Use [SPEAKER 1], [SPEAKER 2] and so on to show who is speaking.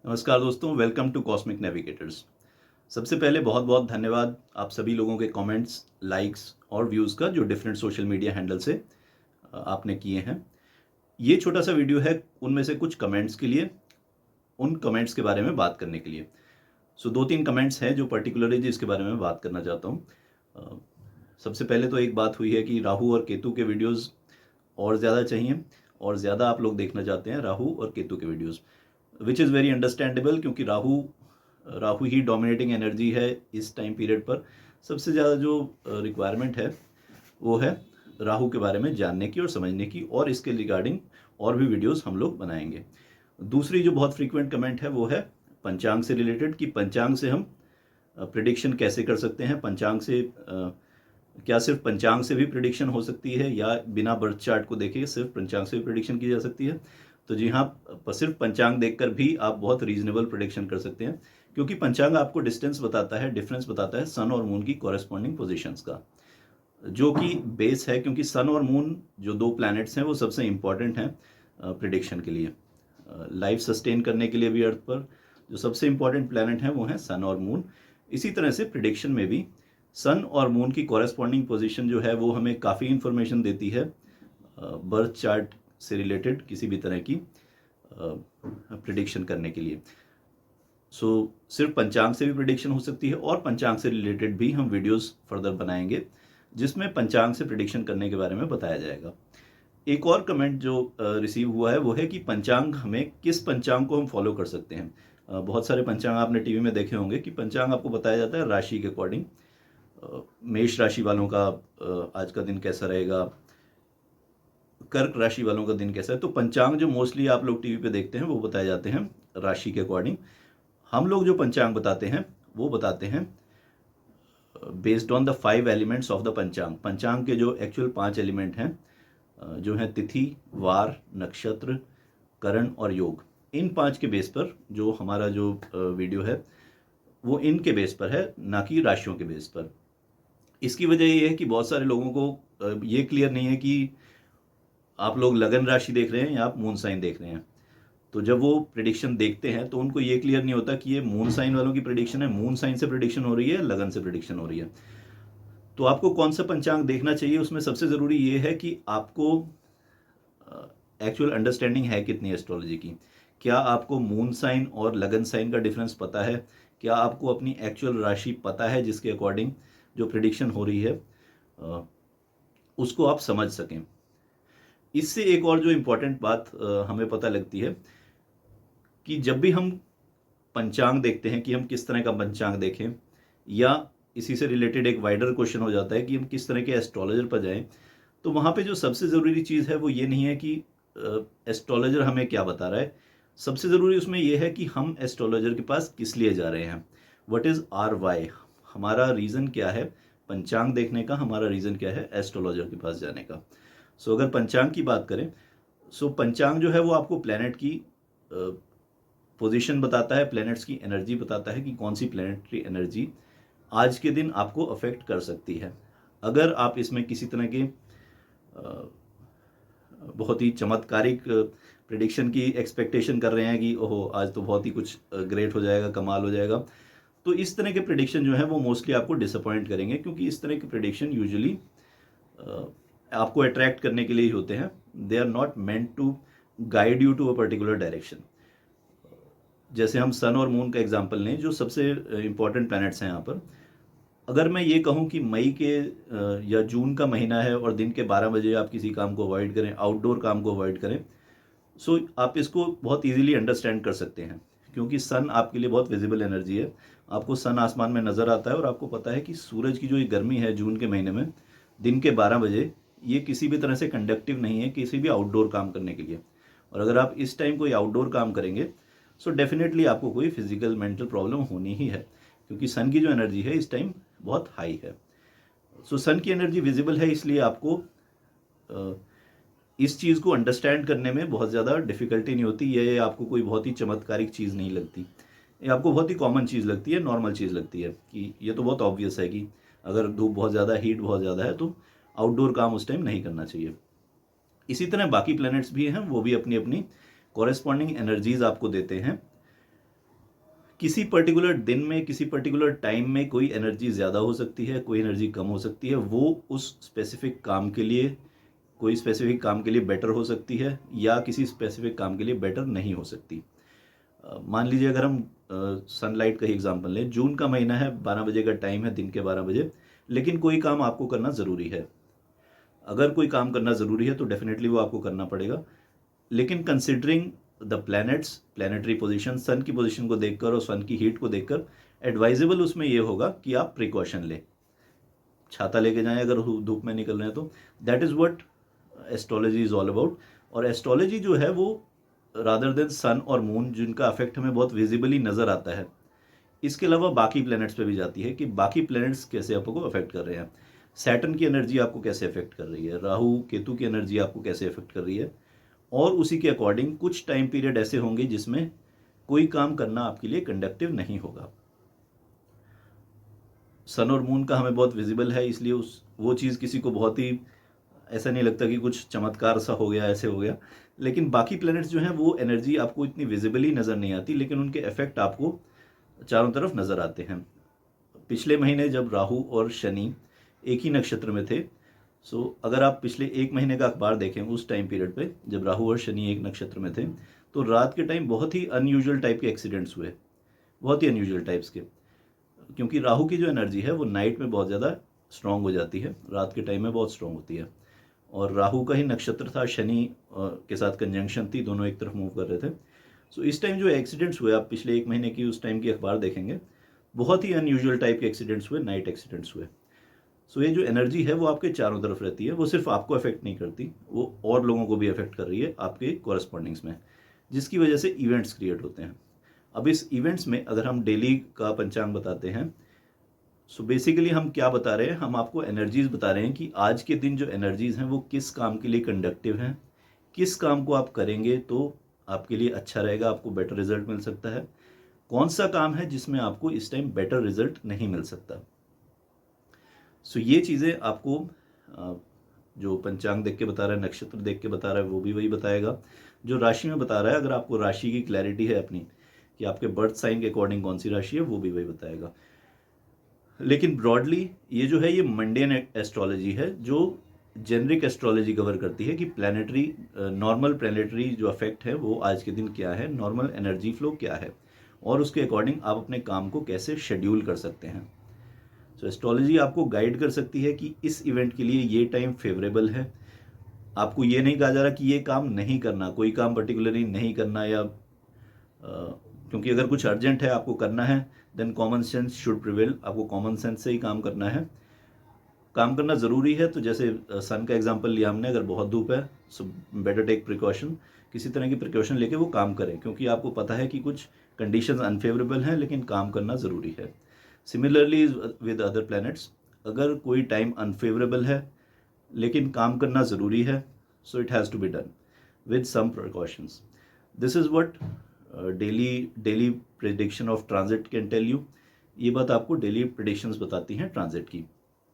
[SPEAKER 1] नमस्कार दोस्तों, welcome to cosmic navigators. सबसे पहले बहुत बहुत धन्यवाद आप सभी लोगों के कमेंट्स, लाइक्स और व्यूज़ का जो डिफरेंट सोशल मीडिया हैंडल से आपने किए हैं। ये छोटा सा वीडियो है उनमें से कुछ कमेंट्स के लिए, उन कमेंट्स के बारे में बात करने के लिए। सो 2-3 कमेंट्स हैं जो पर्टिकुलरली जिसके बारे में बात करना चाहता हूँ। अ, सबसे पहले तो एक बात हुई है कि राहु और केतु के वीडियोज़ और ज़्यादा चाहिए और ज़्यादा आप लोग देखना चाहते हैं राहु और केतु के videos, which is very understandable क्योंकि राहु राहु ही डोमिनेटिंग एनर्जी है इस टाइम पीरियड पर। सबसे ज़्यादा जो रिक्वायरमेंट है वो है राहु के बारे में जानने की और समझने की, और इसके रिगार्डिंग और भी वीडियोस हम लोग बनाएंगे। दूसरी जो बहुत फ्रीक्वेंट कमेंट है वो है पंचांग से रिलेटेड, कि पंचांग से हम प्रिडिक्शन कैसे कर सकते हैं। पंचांग से क्या सिर्फ पंचांग से भी प्रिडिक्शन हो सकती है या बिना बर्थ चार्ट को देखे सिर्फ पंचांग से भी प्रिडिक्शन की जा सकती है? तो जी हाँ, सिर्फ पंचांग देखकर भी आप बहुत रीजनेबल प्रिडिक्शन कर सकते हैं, क्योंकि पंचांग आपको डिस्टेंस बताता है, डिफरेंस बताता है सन और मून की कॉरेस्पॉन्डिंग पोजीशंस का, जो कि बेस है, क्योंकि सन और मून जो दो प्लैनेट्स हैं वो सबसे इंपॉर्टेंट हैं प्रिडिक्शन के लिए। लाइफ सस्टेन करने के लिए भी अर्थ पर जो सबसे इंपॉर्टेंट प्लैनेट हैं वो हैं सन और मून। इसी तरह से प्रिडिक्शन में भी सन और मून की कॉरेस्पॉन्डिंग पोजीशन जो है वो हमें काफ़ी इंफॉर्मेशन देती है बर्थ चार्ट से रिलेटेड किसी भी तरह की प्रिडिक्शन करने के लिए। सो सिर्फ पंचांग से भी प्रिडिक्शन हो सकती है और पंचांग से रिलेटेड भी हम वीडियोस फर्दर बनाएंगे जिसमें पंचांग से प्रिडिक्शन करने के बारे में बताया जाएगा। एक और कमेंट जो रिसीव हुआ है वो है कि पंचांग, हमें किस पंचांग को हम फॉलो कर सकते हैं। बहुत सारे पंचांग आपने टीवी में देखे होंगे कि पंचांग आपको बताया जाता है राशि के अकॉर्डिंग। मेष राशि वालों का आज का दिन कैसा रहेगा, कर्क राशि वालों का दिन कैसा है। तो पंचांग जो मोस्टली आप लोग टीवी पे देखते हैं वो बताए जाते हैं राशि के अकॉर्डिंग। हम लोग जो पंचांग बताते हैं वो बताते हैं based on the 5 elements of the पंचांग। पंचांग के जो एक्चुअल 5 एलिमेंट हैं जो हैं तिथि, वार, नक्षत्र, करण और योग। इन 5 के बेस पर जो हमारा जो वीडियो है वो इनके बेस पर है, ना कि राशियों के बेस पर। इसकी वजह ये है कि बहुत सारे लोगों को ये क्लियर नहीं है कि आप लोग लगन राशि देख रहे हैं या आप मून साइन देख रहे हैं। तो जब वो प्रिडिक्शन देखते हैं तो उनको ये क्लियर नहीं होता कि ये मून साइन वालों की प्रिडिक्शन है, मून साइन से प्रिडिक्शन हो रही है, लगन से प्रिडिक्शन हो रही है। तो आपको कौन सा पंचांग देखना चाहिए, उसमें सबसे ज़रूरी ये है कि आपको एक्चुअल अंडरस्टैंडिंग है कितनी एस्ट्रोलॉजी की। क्या आपको मून साइन और लगन साइन का डिफरेंस पता है? क्या आपको अपनी एक्चुअल राशि पता है जिसके अकॉर्डिंग जो प्रिडिक्शन हो रही है उसको आप समझ सकें। इससे एक और जो इम्पोर्टेंट बात हमें पता लगती है कि जब भी हम पंचांग देखते हैं कि हम किस तरह का पंचांग देखें, या इसी से रिलेटेड एक वाइडर क्वेश्चन हो जाता है कि हम किस तरह के एस्ट्रोलॉजर पर जाएं, तो वहाँ पे जो सबसे ज़रूरी चीज़ है वो ये नहीं है कि एस्ट्रोलॉजर हमें क्या बता रहा है। सबसे ज़रूरी उसमें यह है कि हम एस्ट्रोलॉजर के पास किस लिए जा रहे हैं। व्हाट इज़ आर वाई, हमारा रीज़न क्या है पंचांग देखने का, हमारा रीज़न क्या है एस्ट्रोलॉजर के पास जाने का। सो अगर पंचांग की बात करें, सो पंचांग जो है वो आपको प्लेनेट की पोजीशन बताता है, प्लैनेट्स की एनर्जी बताता है कि कौन सी प्लैनेटरी एनर्जी आज के दिन आपको अफेक्ट कर सकती है। अगर आप इसमें किसी तरह के बहुत ही चमत्कारिक प्रिडिक्शन की एक्सपेक्टेशन कर रहे हैं कि ओहो आज तो बहुत ही कुछ ग्रेट हो जाएगा, कमाल हो जाएगा, तो इस तरह के प्रिडिक्शन जो है वो मोस्टली आपको डिसअपॉइंट करेंगे, क्योंकि इस तरह के प्रिडिक्शन यूजुअली आपको अट्रैक्ट करने के लिए ही होते हैं। They are not meant to guide you to a particular direction. जैसे हम सन और मून का एग्जांपल लें, जो सबसे इंपॉर्टेंट प्लैनेट्स हैं यहाँ पर। अगर मैं ये कहूँ कि मई के या जून का महीना है और दिन के 12 बजे आप किसी काम को अवॉइड करें, आउटडोर काम को अवॉइड करें, सो आप इसको बहुत इजीली अंडरस्टैंड कर सकते हैं, क्योंकि सन आपके लिए बहुत विजिबल एनर्जी है। आपको सन आसमान में नज़र आता है और आपको पता है कि सूरज की जो ये गर्मी है जून के महीने में दिन के 12 बजे, ये किसी भी तरह से कंडक्टिव नहीं है किसी भी आउटडोर काम करने के लिए। और अगर आप इस टाइम कोई आउटडोर काम करेंगे सो डेफिनेटली आपको कोई फिजिकल मेंटल प्रॉब्लम होनी ही है, क्योंकि सन की जो एनर्जी है इस टाइम बहुत हाई है। सो सन की एनर्जी विजिबल है, इसलिए आपको इस चीज़ को अंडरस्टैंड करने में बहुत ज़्यादा डिफिकल्टी नहीं होती। ये आपको कोई बहुत ही चमत्कारिक चीज़ नहीं लगती, ये आपको बहुत ही कॉमन चीज़ लगती है, नॉर्मल चीज़ लगती है कि ये तो बहुत ऑब्वियस है कि अगर धूप बहुत ज़्यादा, हीट बहुत ज़्यादा है तो आउटडोर काम उस टाइम नहीं करना चाहिए। इसी तरह बाकी प्लैनेट्स भी हैं, वो भी अपनी अपनी कॉरेस्पॉन्डिंग एनर्जीज आपको देते हैं। किसी पर्टिकुलर दिन में, किसी पर्टिकुलर टाइम में कोई एनर्जी ज़्यादा हो सकती है, कोई एनर्जी कम हो सकती है। वो उस स्पेसिफिक काम के लिए, कोई स्पेसिफिक काम के लिए बेटर हो सकती है या किसी स्पेसिफिक काम के लिए बेटर नहीं हो सकती। मान लीजिए अगर हम सनलाइट का ही एग्जांपल लें, जून का महीना है, 12 बजे का टाइम है, दिन के 12 बजे, लेकिन कोई काम आपको करना ज़रूरी है। अगर कोई काम करना ज़रूरी है तो डेफिनेटली वो आपको करना पड़ेगा, लेकिन considering the planets, planetary position, sun की पोजीशन को देखकर और सन की हीट को देखकर एडवाइजेबल उसमें ये होगा कि आप प्रिकॉशन लें, छाता लेके जाएं अगर धूप में निकल रहे हैं तो। That is what astrology is all about. और एस्ट्रोलॉजी जो है वो रादर देन सन और मून, जिनका अफेक्ट हमें बहुत विजिबली नज़र आता है, इसके अलावा बाकी प्लैनेट्स पे भी जाती है कि बाकी प्लैनेट्स कैसे आपको अफेक्ट कर रहे हैं। सैटर्न की एनर्जी आपको कैसे अफेक्ट कर रही है, राहु केतु की एनर्जी आपको कैसे अफेक्ट कर रही है, और उसी के अकॉर्डिंग कुछ टाइम पीरियड ऐसे होंगे जिसमें कोई काम करना आपके लिए कंडक्टिव नहीं होगा। सन और मून का हमें बहुत विजिबल है, इसलिए वो चीज़ किसी को बहुत ही ऐसा नहीं लगता कि कुछ चमत्कार सा हो गया, ऐसे हो गया। लेकिन बाकी प्लैनेट्स जो हैं वो एनर्जी आपको इतनी विजिबली नज़र नहीं आती, लेकिन उनके इफेक्ट आपको चारों तरफ नज़र आते हैं। पिछले महीने जब राहु और शनि एक ही नक्षत्र में थे, अगर आप पिछले एक महीने का अखबार देखें, उस टाइम पीरियड पे जब राहु और शनि एक नक्षत्र में थे, तो रात के टाइम बहुत ही अनयूजुअल टाइप के एक्सीडेंट्स हुए, बहुत ही अनयूजुअल टाइप्स के। क्योंकि राहु की जो एनर्जी है वो नाइट में बहुत ज़्यादा स्ट्रांग हो जाती है, रात के टाइम में बहुत स्ट्रांग होती है। और राहु का ही नक्षत्र था, शनि के साथ कंजंक्शन थी, दोनों एक तरफ मूव कर रहे थे। इस टाइम जो एक्सीडेंट्स हुए, आप पिछले एक महीने की उस टाइम की अखबार देखेंगे, बहुत ही अनयूजुअल टाइप के एक्सीडेंट्स हुए, नाइट एक्सीडेंट्स हुए। ये जो एनर्जी है वो आपके चारों तरफ रहती है, वो सिर्फ आपको अफेक्ट नहीं करती, वो और लोगों को भी अफेक्ट कर रही है आपके कॉरेस्पॉन्डिंग्स में, जिसकी वजह से इवेंट्स क्रिएट होते हैं। अब इस इवेंट्स में अगर हम डेली का पंचांग बताते हैं, बेसिकली हम क्या बता रहे हैं, हम आपको एनर्जीज बता रहे हैं कि आज के दिन जो एनर्जीज हैं वो किस काम के लिए कंडक्टिव हैं, किस काम को आप करेंगे तो आपके लिए अच्छा रहेगा, आपको बेटर रिजल्ट मिल सकता है, कौन सा काम है जिसमें आपको इस टाइम बेटर रिजल्ट नहीं मिल सकता। ये चीज़ें आपको जो पंचांग देख के बता रहा है, नक्षत्र देख के बता रहा है, वो भी वही बताएगा जो राशि में बता रहा है। अगर आपको राशि की क्लैरिटी है अपनी कि आपके बर्थ साइन के अकॉर्डिंग कौन सी राशि है, वो भी वही बताएगा। लेकिन ब्रॉडली ये जो है ये मंडेन एस्ट्रोलॉजी है, जो जेनरिक एस्ट्रोलॉजी कवर करती है कि प्लानिटरी, नॉर्मल प्लानिटरी जो अफेक्ट है वो आज के दिन क्या है, नॉर्मल एनर्जी फ्लो क्या है, और उसके अकॉर्डिंग आप अपने काम को कैसे शेड्यूल कर सकते हैं। एस्ट्रोलॉजी आपको गाइड कर सकती है कि इस इवेंट के लिए ये टाइम फेवरेबल है। आपको ये नहीं कहा जा रहा कि ये काम नहीं करना, कोई काम पर्टिकुलरली नहीं करना, या क्योंकि अगर कुछ अर्जेंट है आपको करना है, then common sense should prevail, आपको कॉमन सेंस से ही काम करना है। काम करना ज़रूरी है तो जैसे सन का एग्जांपल लिया हमने, अगर बहुत धूप है बेटर टेक प्रिकॉशन, किसी तरह की प्रिकॉशन लेके वो काम करें, क्योंकि आपको पता है कि कुछ कंडीशंस अनफेवरेबल हैं, लेकिन काम करना ज़रूरी है। सिमिलरली विद अदर प्लैनेट्स, अगर कोई टाइम अनफेवरेबल है लेकिन काम करना ज़रूरी है, so it has to be done with some precautions. This is what daily prediction of transit can tell you. ये बात आपको डेली प्रेडिक्शंस बताती हैं ट्रांजिट की।